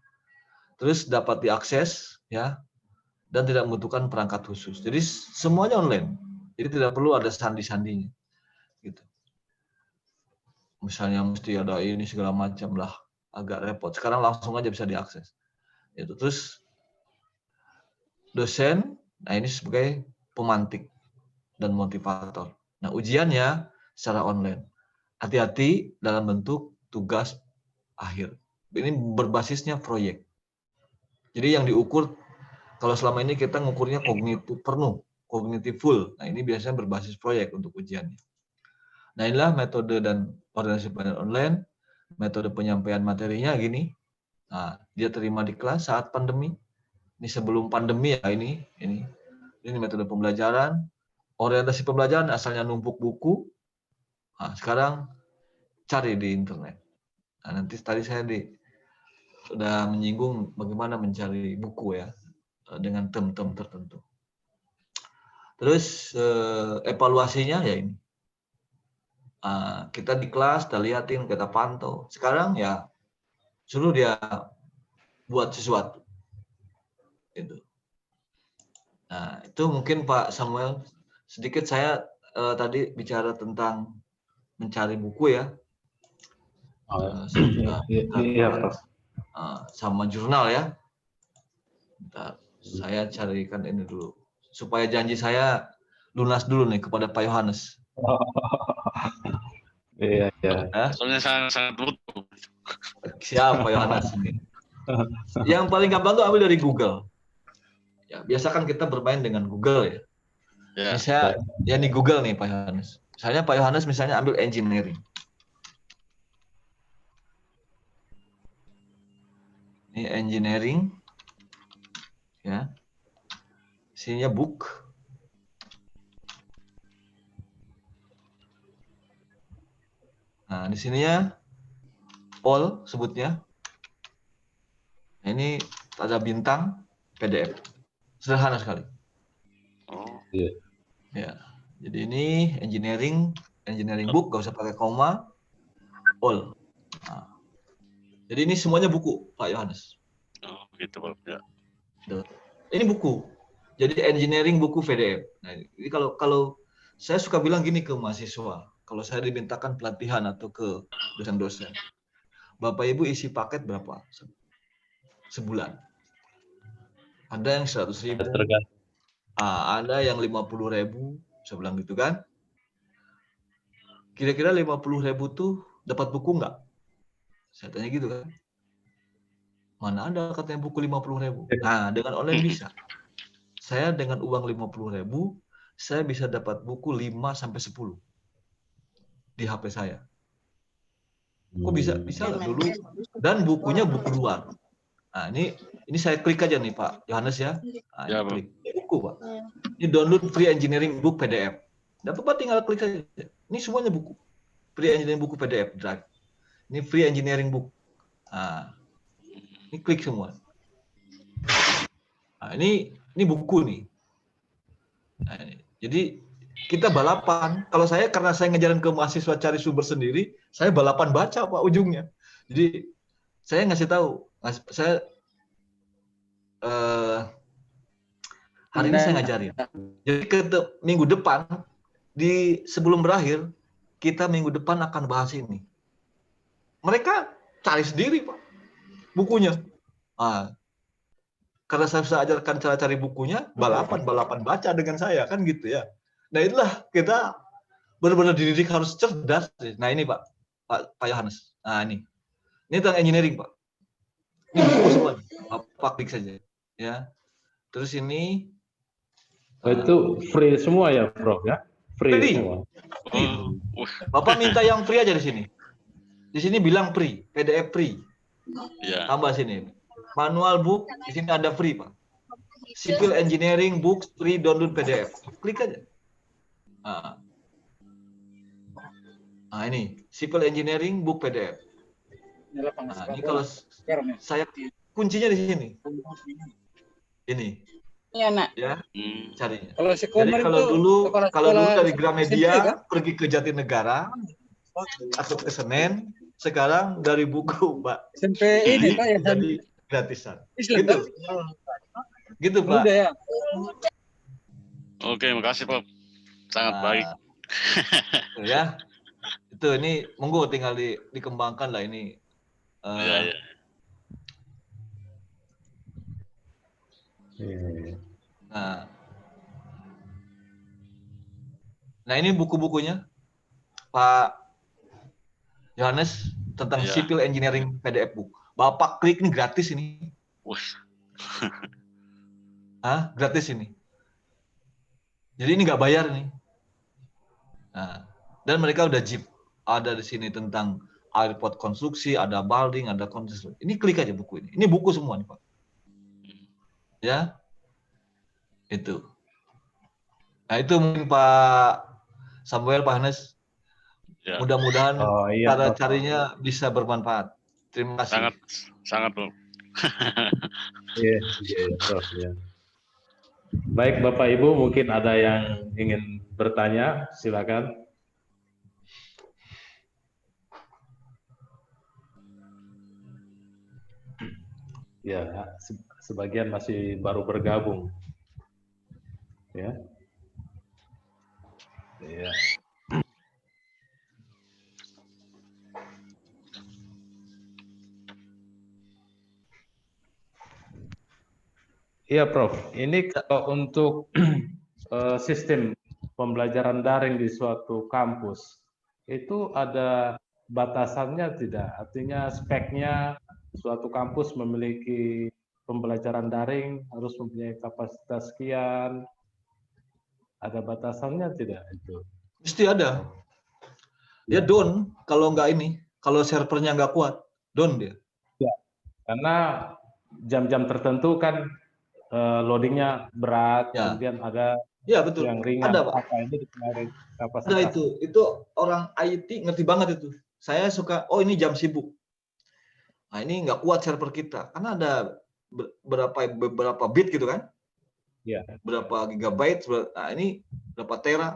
B: Terus dapat diakses ya dan tidak membutuhkan perangkat khusus. Jadi semuanya online. Jadi tidak perlu ada sandi-sandinya. Gitu. Misalnya mesti ada ini segala macam lah, agak repot. Sekarang langsung aja bisa diakses. Itu terus dosen, nah ini sebagai pemantik dan motivator. Nah ujiannya secara online. Hati-hati dalam bentuk tugas akhir. Ini berbasisnya proyek. Jadi yang diukur, kalau selama ini kita ngukurnya kognitif penuh, kognitif full. Nah ini biasanya berbasis proyek untuk ujiannya. Nah inilah metode dan organisasi pembelajaran online. Metode penyampaian materinya gini. Nah, dia terima di kelas saat pandemi. Ini sebelum pandemi ya ini metode pembelajaran. Orientasi pembelajaran asalnya numpuk buku. Nah, sekarang cari di internet. Nah, nanti tadi saya sudah menyinggung bagaimana mencari buku ya dengan term-term tertentu. Terus evaluasinya ya ini. Kita di kelas, kita liatin, kita pantau. Sekarang ya suruh dia buat sesuatu. Itu. Nah, itu mungkin Pak Samuel, sedikit saya tadi bicara tentang mencari buku ya. Sama jurnal ya. Bentar, saya carikan ini dulu. Supaya janji saya lunas dulu nih kepada Pak Yohanes.
A: Iya.
C: Soalnya sangat butuh.
B: Siapa Yohanes ini? Yang paling gampang tuh ambil dari Google. Ya, biasakan kita bermain dengan Google ya. Ini saya di Google nih Pak Yohanes. Misalnya Pak Yohanes misalnya ambil engineering. Ini engineering, ya. Sininya book. Nah, di sininya all sebutnya. Nah, ini ada bintang PDF. Sederhana sekali.
C: Oh,
A: Iya.
B: Ya. Jadi ini engineering book, gak usah pakai koma. All. Nah, jadi ini semuanya buku, Pak Yohanes.
C: oh gitu Pak. Ya.
B: Ini buku. Jadi engineering buku PDF. Nah, ini kalau saya suka bilang gini ke mahasiswa, kalau saya dimintakan pelatihan atau ke dosen-dosen, Bapak Ibu isi paket berapa sebulan? Ada yang 100.000,
A: Tergantung.
B: ada yang 50.000, saya bilang gitu kan. Kira-kira 50.000 tuh dapat buku nggak? Saya tanya gitu kan. Mana ada katanya buku 50.000. Nah, dengan online bisa. Saya dengan uang 50.000, saya bisa dapat buku 5-10 di HP saya. Kok bisa? Bisa lah dulu. Dan bukunya buku luar. Nah, ini saya klik aja nih Pak Yohanes ya. Nah,
C: Ya,
B: ini klik buku Pak. Ini download free engineering book PDF. Dapat Pak tinggal klik aja. Ini semuanya buku. Free engineering buku PDF drive. Ini free engineering book. Nah, ini klik semua. Nah, ini buku nih. Nah, ini. Jadi kita balapan. Kalau saya karena saya ngejalan ke mahasiswa cari sumber sendiri, saya balapan baca Pak ujungnya. Jadi saya ngasih tahu, saya hari ini saya ngajarin. Jadi minggu depan sebelum berakhir kita minggu depan akan bahas ini. Mereka cari sendiri Pak bukunya. Karena saya bisa ajarkan cara cari bukunya, balapan baca dengan saya kan gitu ya. Nah itulah kita benar-benar dididik harus cerdas. Nah ini Pak Yohanes. Nah ini tentang engineering Pak. Ini buku semua. Pak klik saja ya. Terus ini
A: Itu free semua ya, Prof ya? Free semua.
B: Bapak minta yang free aja di sini. Di sini bilang free, PDF free.
C: Ya.
B: Tambah sini. Manual book di sini ada free, Pak. Civil engineering book free download PDF. Klik aja. Nah ini civil engineering book PDF. Nah, ini kalau saya kuncinya di sini. Ini. Iya, Nak. Ya, carinya. Jadi kalau dulu dari Gramedia pergi ke Jatinegara atau ke Senen, sekarang dari buku, Pak.
D: SMP ini Pak ya.
B: Jadi gratisan. Gitu. Gitu, Pak.
C: Oke, makasih Pak. Sangat baik.
B: Ya. Itu ini monggo tinggal dikembangkan lah ini.
C: Ya.
B: Nah ini buku-bukunya Pak Yohanes tentang civil engineering PDF book. Bapak klik ini gratis ini. Gratis ini. Jadi ini nggak bayar nih. Nah, dan mereka udah zip. Ada di sini tentang airport konstruksi, ada building, ada konstruksi. Ini klik aja buku ini. Ini buku semua nih Pak. Ya, itu. Nah itu mungkin Pak Samuel, Pak Hanes. Ya. Mudah-mudahan cara carinya bisa bermanfaat. Terima kasih.
C: Sangat Prof.
A: Iya, Prof ya. Baik Bapak Ibu, mungkin ada yang ingin bertanya, silakan. Ya, sebagian masih baru bergabung. Ya. Iya. Iya, Prof. Ini kalau untuk sistem pembelajaran daring di suatu kampus, itu ada batasannya tidak? Artinya speknya suatu kampus memiliki pembelajaran daring harus mempunyai kapasitas sekian. Ada batasannya tidak itu?
B: Mesti ada. Dia down kalau nggak ini, kalau servernya nggak kuat, down dia.
A: Ya, karena jam-jam tertentu kan loadingnya berat,
B: Ya.
A: kemudian ada
B: Ya betul.
A: yang ringan,
B: Ada Pak.
A: apa ini dipengaruhi
B: Ada
A: kapasitas.
B: itu orang IT ngerti banget itu. Saya suka, oh ini jam sibuk. Nah ini nggak kuat server kita, karena ada beberapa bit gitu kan,
A: Ya.
B: berapa gigabyte, nah ini berapa tera.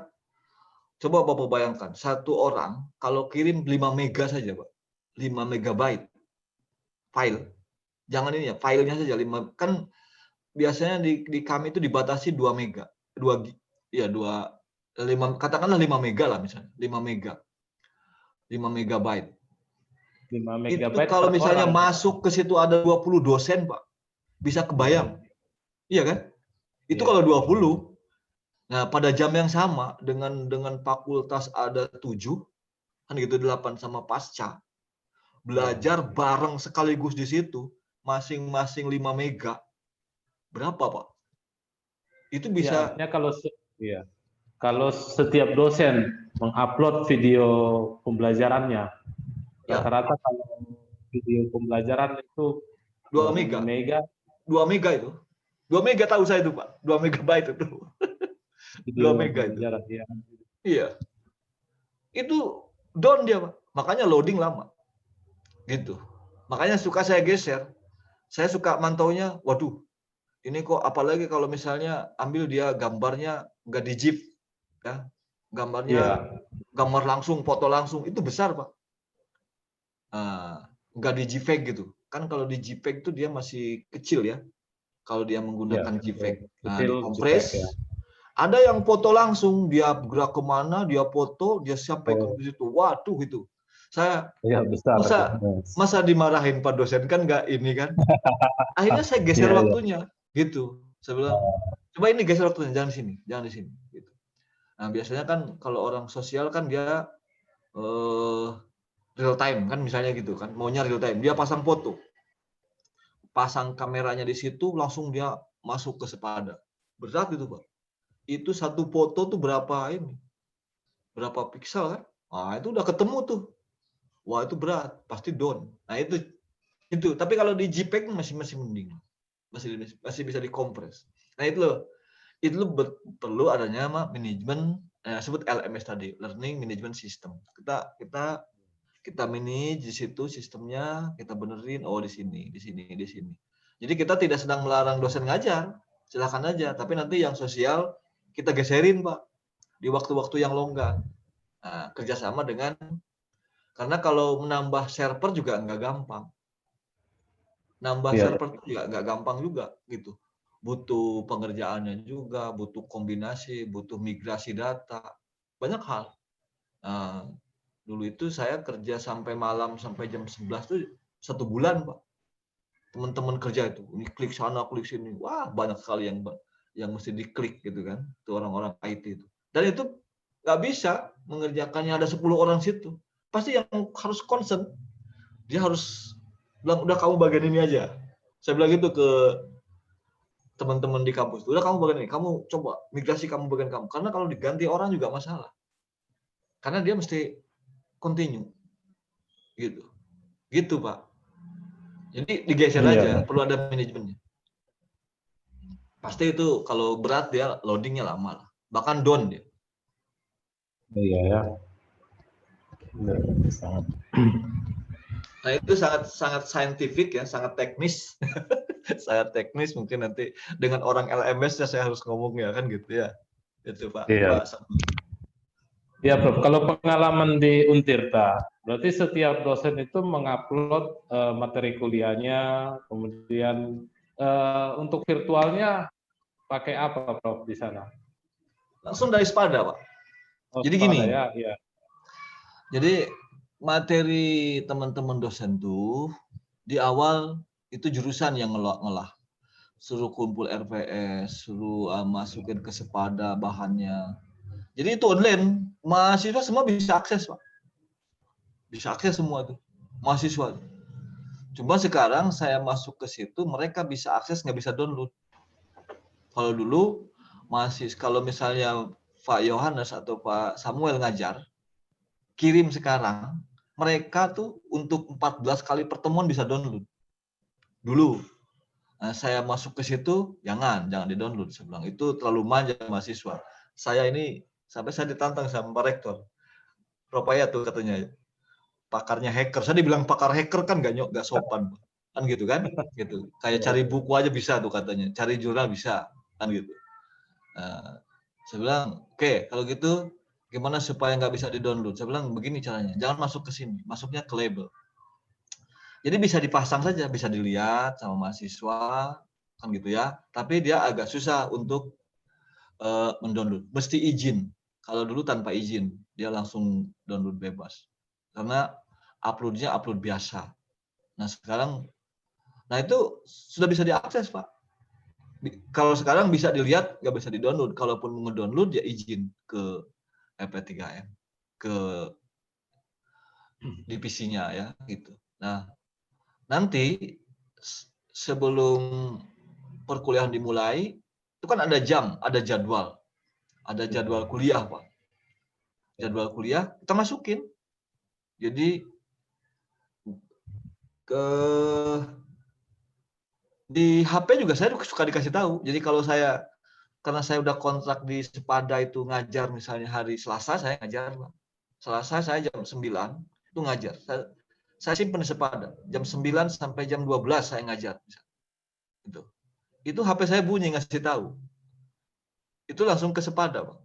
B: Coba Bapak bayangkan, satu orang kalau kirim 5 mega saja Pak, 5 megabyte file. Jangan ini ya, filenya saja 5, kan biasanya di kami itu dibatasi 2 mega, 2 ya 5, katakanlah 5 mega lah misalnya, 5 mega. 5 megabyte.
A: 5
B: Itu
A: megabyte
B: kalau
A: per
B: misalnya
A: orang.
B: masuk ke situ ada 20 dosen, Pak. Bisa kebayang. Iya kan? Itu
A: Iya.
B: kalau 20. Nah, pada jam yang sama dengan fakultas ada 7, kan gitu 8 sama pasca. Belajar bareng sekaligus di situ, masing-masing 5 mega. Berapa, Pak? Itu
A: Ya,
B: bisa
A: artinya kalau setiap dosen mengupload video pembelajarannya,
B: ya
A: rata-rata kalau video pembelajaran itu
B: 2 mega.
A: mega
B: 2 mega itu. 2 mega tahu saya itu, Pak. 2 megabyte itu. 2
A: video
B: mega itu.
A: pembelajaran. Ya.
B: Iya. Itu down dia, Pak. Makanya loading lama. Gitu. Makanya suka saya geser. Saya suka mantaunya, waduh, ini kok apalagi kalau misalnya ambil dia gambarnya nggak di GIF, ya. Gambarnya gambar langsung, foto langsung, itu besar, Pak. Nggak di JPEG gitu. Kan kalau di JPEG itu dia masih kecil ya. Kalau dia menggunakan JPEG. Nah,
A: Kecil,
B: dikompres.
A: JPEG, ya.
B: Ada yang foto langsung, dia gerak kemana, dia foto, dia sampai ke situ. Waduh itu. Saya
A: besar.
B: masa dimarahin Pak dosen, kan nggak ini kan. Akhirnya saya geser waktunya gitu. Saya bilang, coba ini geser waktunya, jangan di sini, jangan di sini gitu. Nah, biasanya kan kalau orang sosial kan dia real time kan, misalnya gitu kan, maunya real time. Dia pasang foto. Pasang kameranya di situ, langsung dia masuk ke sepada. Berat itu, Pak. Itu satu foto tuh berapa ini? Berapa piksel kan? Nah, itu udah ketemu tuh. Wah, itu berat, pasti down. Nah, itu. Tapi kalau di JPEG masih mending. Masih bisa dikompres. Nah, itu loh. Itu perlu adanya manajemen, sebut LMS tadi, Learning Management System. Kita manage di situ sistemnya, kita benerin, oh di sini. Jadi kita tidak sedang melarang dosen ngajar, silakan aja. Tapi nanti yang sosial kita geserin, Pak, di waktu-waktu yang longgar. Nah, kerjasama dengan, karena kalau menambah server juga nggak gampang. Server juga nggak gampang juga gitu. Butuh pengerjaannya juga, butuh kombinasi, butuh migrasi data, banyak hal. Nah, dulu itu saya kerja sampai malam, sampai jam 11 tuh 1 bulan, Pak. Teman-teman kerja itu, ini klik sana, klik sini. Wah, banyak sekali yang mesti diklik gitu kan. Itu orang-orang IT itu. Dan itu nggak bisa mengerjakannya ada 10 orang situ. Pasti yang harus concern, dia harus bilang, udah kamu bagian ini aja. Saya bilang gitu ke teman-teman di kampus. Udah kamu bagian ini, kamu coba migrasi kamu bagian kamu. Karena kalau diganti orang juga masalah. Karena dia mesti continue. Gitu, Pak. Jadi digeser aja, perlu ada manajemennya. Pasti itu kalau berat dia loadingnya lama lah. Bahkan down dia.
A: Iya ya. Sangat.
B: Nah, itu sangat saintifik ya, sangat teknis. Sangat teknis, mungkin nanti dengan orang LMS ya saya harus ngomong ya kan gitu ya. Itu Pak.
A: Iya.
B: Pak.
A: Ya, Prof. Kalau pengalaman di Untirta, berarti setiap dosen itu mengupload materi kuliahnya, kemudian untuk virtualnya pakai apa, Prof, di sana?
B: Langsung dari Spada, Pak. Jadi gini.
A: Ya.
B: Jadi materi teman-teman dosen tuh di awal itu jurusan yang ngelah. Suruh kumpul RPS, suruh masukin ke Spada bahannya. Jadi itu online, mahasiswa semua bisa akses, Pak. Bisa akses semua tuh, mahasiswa. Cuma sekarang saya masuk ke situ, mereka bisa akses, nggak bisa download. Kalau dulu, kalau misalnya Pak Yohanes atau Pak Samuel ngajar, kirim sekarang, mereka tuh untuk 14 kali pertemuan bisa download. Dulu. Nah, saya masuk ke situ, jangan di-download. Saya bilang, itu terlalu manja mahasiswa. Saya ini, sampai saya ditantang sama Pak Rektor. Rupanya tuh katanya, pakarnya hacker. Saya dibilang pakar hacker kan nggak sopan. Kan gitu kan? Gitu. Kayak cari buku aja bisa tuh katanya. Cari jurnal bisa. Kan gitu. Nah, saya bilang, oke, kalau gitu gimana supaya nggak bisa di-download? Saya bilang, begini caranya. Jangan masuk ke sini. Masuknya ke label. Jadi bisa dipasang saja, bisa dilihat sama mahasiswa, kan gitu ya. Tapi dia agak susah untuk mendownload. Mesti izin. Kalau dulu tanpa izin, dia langsung download bebas. Karena upload-nya upload biasa. Nah sekarang, nah itu sudah bisa diakses Pak. Kalau sekarang bisa dilihat, nggak bisa di-download. Kalaupun mau nge-download, ya izin ke EP3M, ke divisinya ya, gitu. Nah nanti sebelum perkuliahan dimulai, itu kan ada jam, ada jadwal kuliah Pak. Jadwal kuliah kita masukin. Jadi ke di HP juga saya suka dikasih tahu. Jadi kalau saya, karena saya udah kontrak di Sepada itu ngajar, misalnya hari Selasa saya ngajar, Pak. Selasa saya jam 9 itu ngajar. Saya simpen di Sepada. Jam 9 sampai jam 12 saya ngajar. Itu HP saya bunyi ngasih tahu. Itu langsung ke Sepada, Pak.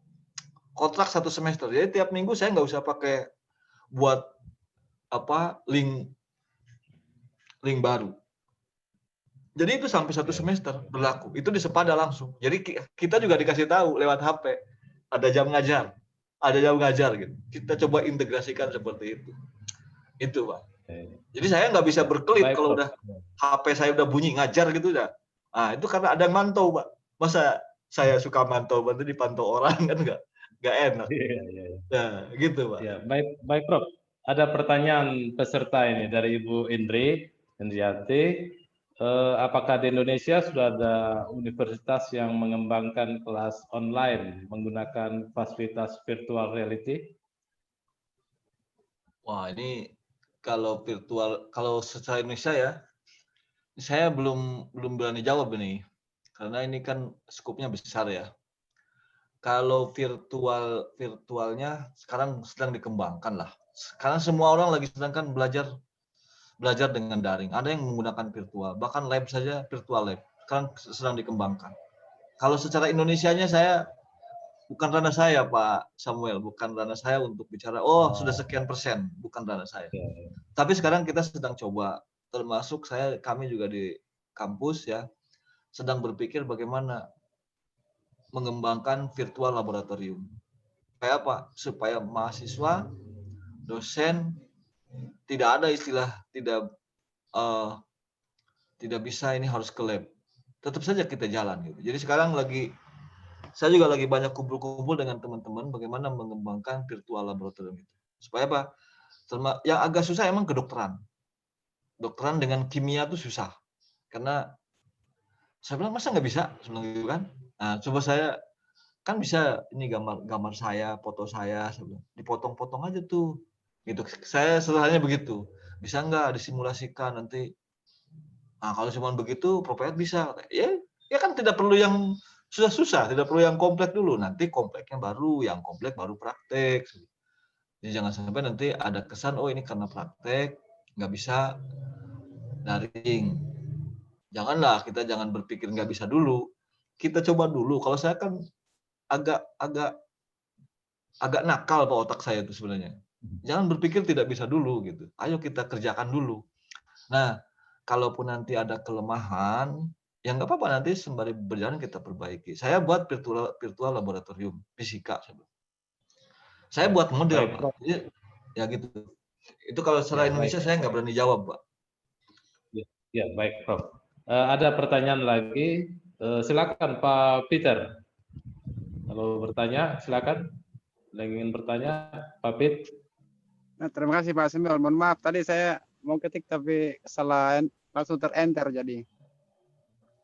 B: Kontrak 1 semester. Jadi tiap minggu saya nggak usah pakai buat link baru. Jadi itu sampai 1 semester berlaku. Itu di Sepada langsung. Jadi kita juga dikasih tahu lewat HP. Ada jam ngajar. Ada jam ngajar gitu. Kita coba integrasikan seperti itu. Itu Pak. Jadi saya nggak bisa berkelit kalau udah HP saya udah bunyi ngajar gitu dah. Nah itu karena ada yang mantau Pak. Masa saya suka mantau, berarti dipantau orang kan nggak enak. Nah gitu Pak.
A: Ya, baik Prof. Ada pertanyaan peserta ini dari Ibu Indriyanti. Apakah di Indonesia sudah ada universitas yang mengembangkan kelas online menggunakan fasilitas virtual reality?
B: Wah ini kalau virtual, kalau secara Indonesia ya, saya belum berani jawab ini, karena ini kan skupnya besar ya. Kalau virtualnya sekarang sedang dikembangkan lah. Sekarang semua orang lagi sedangkan belajar dengan daring. Ada yang menggunakan virtual, bahkan lab saja virtual lab. Sekarang sedang dikembangkan. Kalau secara Indonesianya saya, bukan ranah saya Pak Samuel, bukan ranah saya untuk bicara, sudah sekian persen, bukan ranah saya. Tapi sekarang kita sedang coba, termasuk kami juga di kampus ya, sedang berpikir bagaimana mengembangkan virtual laboratorium. Supaya apa? Supaya mahasiswa, dosen tidak ada istilah tidak bisa ini harus ke lab. Tetap saja kita jalan gitu. Jadi sekarang saya juga lagi banyak kumpul-kumpul dengan teman-teman bagaimana mengembangkan virtual laboratorium itu. Supaya apa? Yang agak susah emang kedokteran. Dokteran dengan kimia itu susah. Karena saya bilang masa nggak bisa sebenarnya gitu kan. Nah, coba saya kan bisa ini gambar saya, foto saya bilang, dipotong-potong aja tuh. Gitu. Saya sederhananya begitu. Bisa nggak disimulasikan nanti. Nah, kalau cuma begitu Propet bisa. Ya kan tidak perlu yang susah-susah, tidak perlu yang kompleks dulu. Nanti kompleknya baru, yang kompleks baru praktek. Jadi jangan sampai nanti ada kesan, ini karena praktek, nggak bisa daring. Janganlah, kita jangan berpikir nggak bisa dulu. Kita coba dulu. Kalau saya kan agak nakal Pak otak saya itu sebenarnya. Jangan berpikir tidak bisa dulu gitu. Ayo kita kerjakan dulu. Nah, kalaupun nanti ada kelemahan, ya nggak apa-apa, nanti sembari berjalan kita perbaiki. Saya buat virtual laboratorium fisika. Saya buat model, Pak. Ya gitu. Itu kalau secara Indonesia saya nggak berani jawab, Pak.
A: Ya, baik, Prof. Ada pertanyaan lagi. Silakan Pak Peter. Kalau bertanya, silakan. Yang ingin bertanya, Pak Pit.
D: Nah, terima kasih Pak Samuel. Mohon maaf, tadi saya mau ketik tapi salah, langsung ter-enter jadi.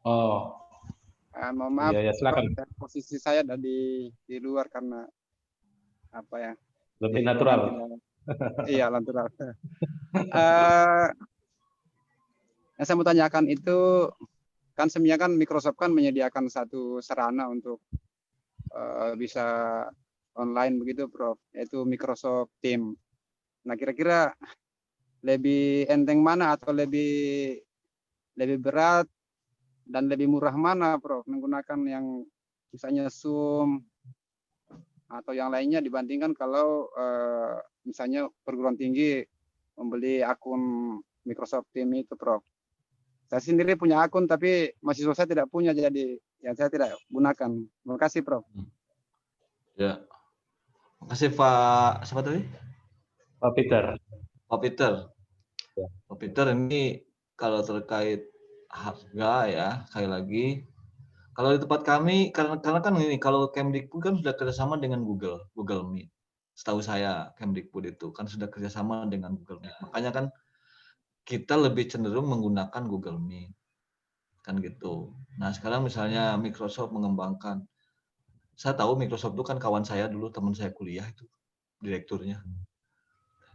D: Mohon maaf.
A: Ya, silakan.
D: Posisi saya ada di luar karena apa ya?
A: Lebih natural.
D: Iya, natural. Yang saya mau tanyakan itu kan sebenarnya kan Microsoft kan menyediakan satu sarana untuk bisa online begitu, Prof, yaitu Microsoft Teams. Nah, kira-kira lebih enteng mana atau lebih berat dan lebih murah mana, Prof, menggunakan yang misalnya Zoom atau yang lainnya dibandingkan kalau misalnya perguruan tinggi membeli akun Microsoft Teams itu, Prof. Saya sendiri punya akun tapi mahasiswa saya tidak punya, jadi ya saya tidak gunakan. Terima kasih, Prof.
B: Ya. Terima kasih Pak, siapa tadi?
A: Pak Peter.
B: Pak Peter.
A: Ya.
B: Pak Peter, ini kalau terkait harga ya, sekali lagi, kalau di tempat kami, karena kan ini, kalau Kemdikbud kan sudah kerjasama dengan Google Meet. Setahu saya Kemdikbud itu kan sudah kerjasama dengan Google Meet. Makanya kan kita lebih cenderung menggunakan Google Meet. Kan gitu. Nah sekarang misalnya Microsoft mengembangkan, saya tahu Microsoft itu kan kawan saya dulu, teman saya kuliah itu, direkturnya.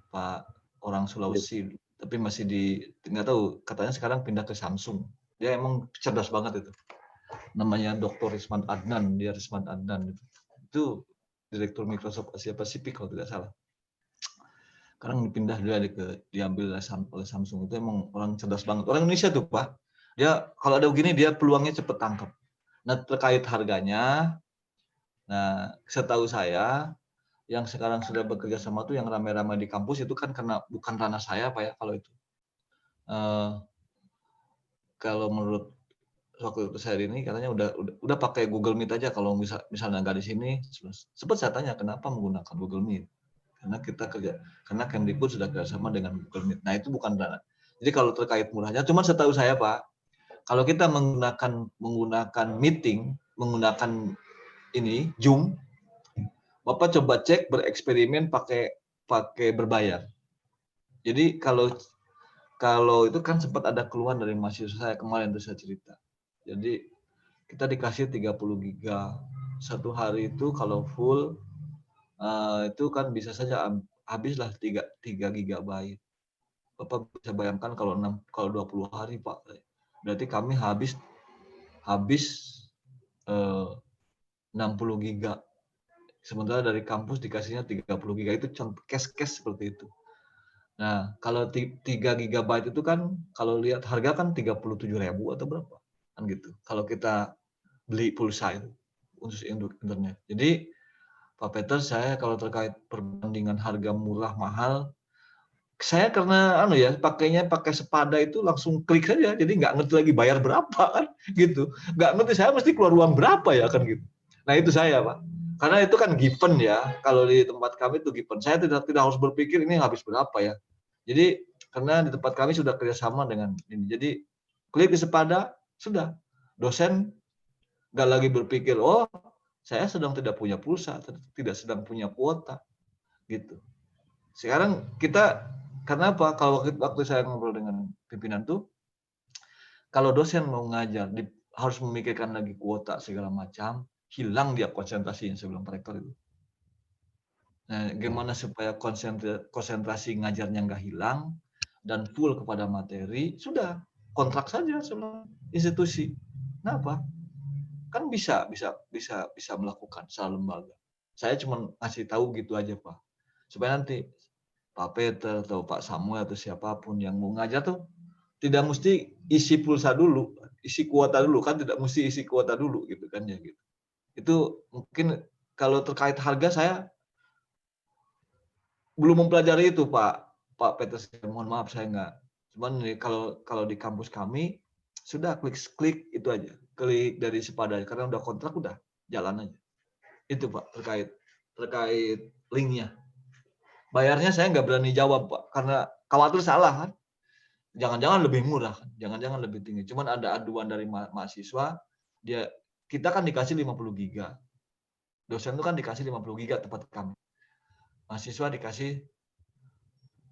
B: Pak orang Sulawesi, tapi masih nggak tahu, katanya sekarang pindah ke Samsung. Dia emang cerdas banget itu. Namanya Dr. Risman Adnan, dia Risman Adnan itu direktur Microsoft Asia Pasifik kalau tidak salah. Sekarang dipindah diambil oleh Samsung. Itu emang orang cerdas banget. Orang Indonesia tuh Pak, dia kalau ada begini dia peluangnya cepet tangkap. Nah terkait harganya, nah setahu saya yang sekarang sudah bekerja sama tuh yang ramai-ramai di kampus itu kan karena bukan ranah saya Pak ya kalau itu. Kalau menurut waktu itu saya ini katanya udah pakai Google Meet aja kalau misalnya nggak di sini. Sempat saya tanya kenapa menggunakan Google Meet, karena Kemdikbud sudah kerjasama dengan Google Meet. Nah itu bukan ranah. Jadi kalau terkait murahnya, cuman setahu saya Pak, kalau kita menggunakan meeting, menggunakan ini Zoom, Bapak coba cek bereksperimen pakai berbayar. Jadi kalau itu kan sempat ada keluhan dari mahasiswa saya kemarin itu saya cerita. Jadi kita dikasih 30 giga satu hari itu kalau full itu kan bisa saja habislah 3 gigabyte. Bapak bisa bayangkan kalau 20 hari Pak, berarti kami habis 60 giga. Sementara dari kampus dikasihnya 30 giga, itu cash seperti itu. Nah, kalau 3 gigabyte itu kan kalau lihat harga kan 37.000 atau berapa kan gitu. Kalau kita beli pulsa itu khusus internet. Jadi Pak Peter, saya kalau terkait perbandingan harga murah mahal, saya karena pakainya pakai sepada itu langsung klik saja, jadi nggak ngerti lagi bayar berapa kan gitu. Nggak ngerti saya mesti keluar uang berapa ya kan gitu. Nah itu saya Pak. Karena itu kan given ya, kalau di tempat kami itu given. Saya tidak harus berpikir ini habis berapa ya. Jadi karena di tempat kami sudah kerjasama dengan ini. Jadi klik di sepada, sudah. Dosen nggak lagi berpikir, oh saya sedang tidak punya pulsa, tidak sedang punya kuota, gitu. Sekarang kita, karena apa? Kalau waktu saya ngobrol dengan pimpinan tuh, kalau dosen mau ngajar, harus memikirkan lagi kuota segala macam, hilang dia konsentrasinya sebelum rektor itu. Nah, gimana supaya konsentrasi ngajarnya nggak hilang dan full kepada materi, sudah kontrak saja sama institusi. Kenapa? Kan bisa melakukan secara lembaga. Saya cuma ngasih tahu gitu aja Pak, supaya nanti Pak Peter atau Pak Samuel atau siapapun yang mau ngajar tuh tidak mesti isi pulsa dulu, isi kuota dulu kan, tidak mesti isi kuota dulu gitu kan ya gitu. Itu mungkin kalau terkait harga saya belum mempelajari itu Pak Peter, mohon maaf saya nggak. Cuman kalau di kampus kami sudah klik itu aja, klik dari sepada karena udah kontrak udah jalan aja. Itu Pak terkait linknya. Bayarnya saya nggak berani jawab Pak karena khawatir salah kan. Jangan-jangan lebih murah, jangan-jangan lebih tinggi. Cuman ada aduan dari mahasiswa, kita kan dikasih 50 giga. Dosen itu kan dikasih 50 giga tempat kami. Mahasiswa dikasih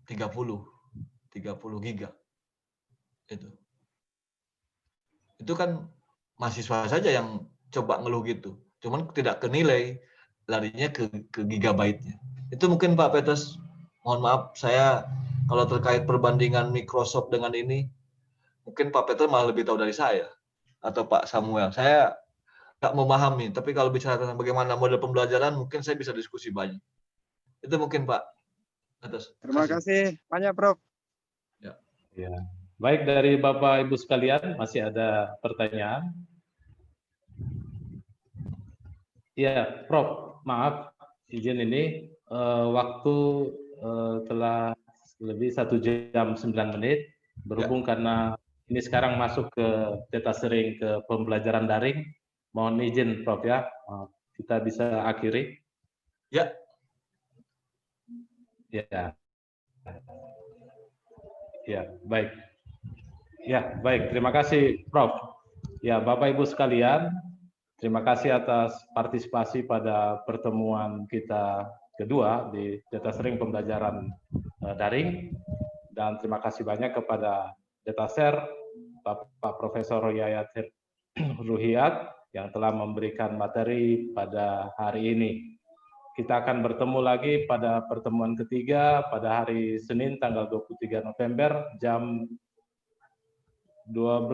B: 30 giga. Itu kan mahasiswa saja yang coba ngeluh gitu. Cuman tidak kenilai, larinya ke gigabyte-nya. Itu mungkin Pak Petrus, mohon maaf saya kalau terkait perbandingan Microsoft dengan ini, mungkin Pak Peter malah lebih tahu dari saya. atau Pak Samuel. Saya nggak memahami, tapi kalau bicara tentang bagaimana model pembelajaran, mungkin saya bisa diskusi banyak. Itu mungkin Pak. Atas.
D: Terima kasih banyak, Prof.
A: Ya. Baik, dari Bapak Ibu sekalian, masih ada pertanyaan? Ya, Prof, maaf, izin ini waktu telah lebih 1 jam 9 menit, berhubung karena ini sekarang masuk ke data sharing ke pembelajaran daring, mohon izin Prof ya, kita bisa akhiri.
B: Ya.
A: Ya. Ya, baik. Ya, baik. Terima kasih, Prof. Ya, Bapak Ibu sekalian, terima kasih atas partisipasi pada pertemuan kita kedua di data sharing pembelajaran daring, dan terima kasih banyak kepada Dataser, Bapak Profesor Yayat Ruhiyat yang telah memberikan materi pada hari ini. Kita akan bertemu lagi pada pertemuan ketiga pada hari Senin tanggal 23 November jam 12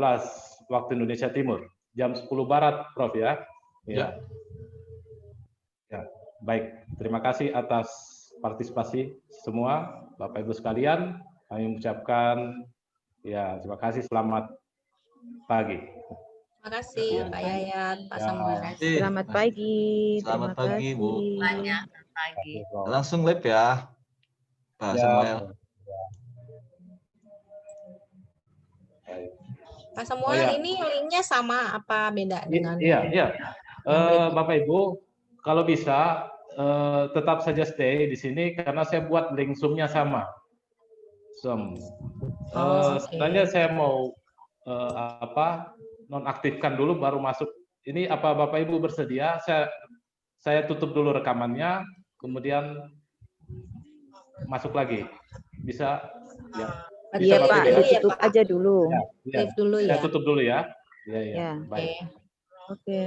A: waktu Indonesia Timur, jam 10 Barat, Prof ya. Ya. Ya, baik. Terima kasih atas partisipasi semua, Bapak Ibu sekalian. Kami mengucapkan ya terima kasih, selamat pagi.
E: Terima kasih Pak Yayat, Pak
A: Ya.
E: Samuel.
F: Selamat pagi.
B: Selamat
F: Terima
B: pagi, Bu.
F: kasih.
E: Banyak pagi.
B: Langsung live ya, Pak
A: Ya,
B: Samuel.
A: baik.
E: Pak Samuel,
A: Oh, ya.
E: ini linknya sama apa beda dengan
A: Iya. Bapak Ibu, kalau bisa tetap saja stay di sini karena saya buat link Zoom-nya sama. Zoom. Sebenarnya saya mau nonaktifkan dulu baru masuk. Ini apa Bapak Ibu bersedia? Saya tutup dulu rekamannya, kemudian masuk lagi. Bisa? Ya.
F: Iya
A: Bapak
F: Pak,
A: Ibu, ya?
F: ditutup aja dulu.
A: Ya.
E: live dulu
A: Saya
E: ya?
A: tutup dulu ya.
F: Ya.
A: Baik.
F: Oke.